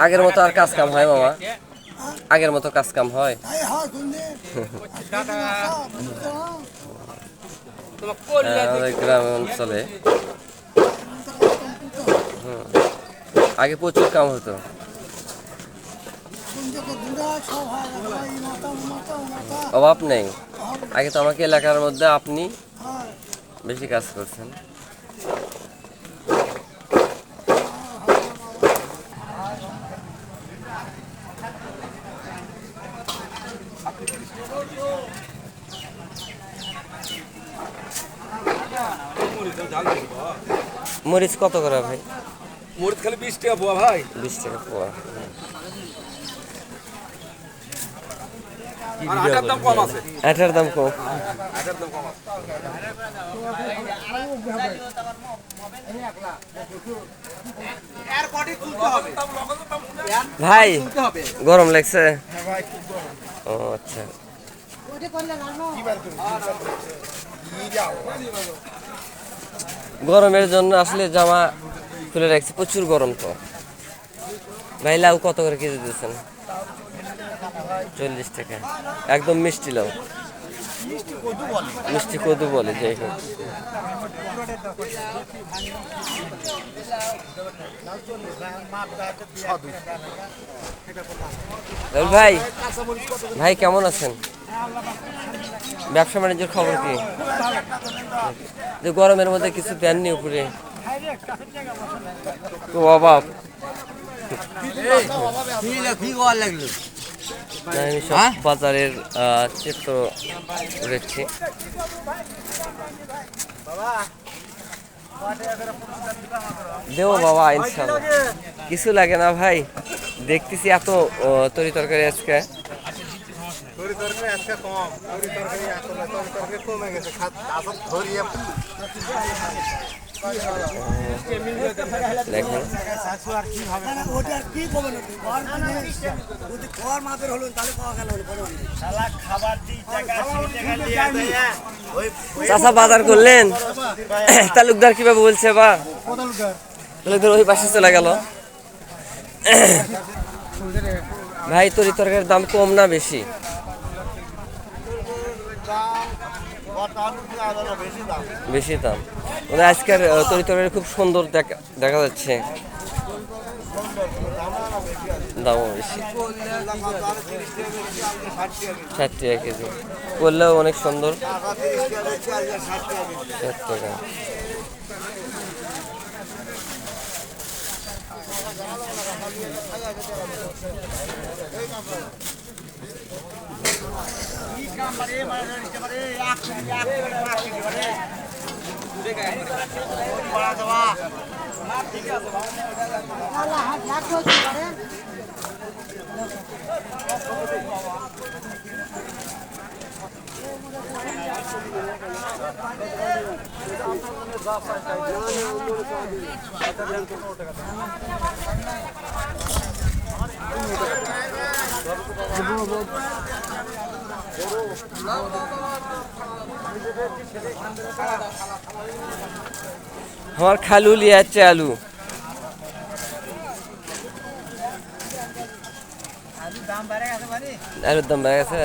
আগের মতো আর কাজ কাম হয় মামা? আগের মতো কাজ কাম হয়? আমাদের গ্রাম অঞ্চলে আগে প্রচুর কাম হতো। অভাব নেই। আগে তো আমাকে এলাকার মধ্যে আপনি বেশি কাজ করছেন। মরিচ কত করে ভাই? মরিচ খালি 20 টাকা পোয়া ভাই। 20 টাকা পোয়া। আর আটার দাম কম আছে। আটার দাম কম। আটার দাম কম আছে। ভাই গরম লাগছে? ও আচ্ছা। গরমের জন্য আসলে জামা খুলে রাখছি, প্রচুর গরম তো। ভাই লাউ কত করে কেজি দিচ্ছেন? 40 টাকা। একদম মিষ্টি লাউ, মিষ্টি কদু বলে, যাই হোক। ভাই ভাই কেমন আছেন? ব্যবসা বাণিজ্যের খবর কি? যে গরমের মধ্যে কিছু দেননি উপরে, খুব অভাব। আমি সব বাজারের চিত্র উঠেছি। দেবো বাবা ইনশাল্লাহ, কিছু লাগে না ভাই। দেখতেছি এত তরি তরকারি আজকে। দেখেন চাচা বাজার করলেন? তালুকদার কিভাবে বলছে বা? তালুকদার ওই পাশে চলে গেল। ভাই তরি তরকারির দাম কম না বেশি? বেশি দাম। মানে আজকের তরি তরকারি খুব সুন্দর দেখা যাচ্ছে, দামও বেশি। 60 টাকা কেজি করলেও অনেক সুন্দর। 60 টাকা। আমার খালু লিয়ে যাচ্ছে আলু। আলুর দাম বেড়ে গেছে।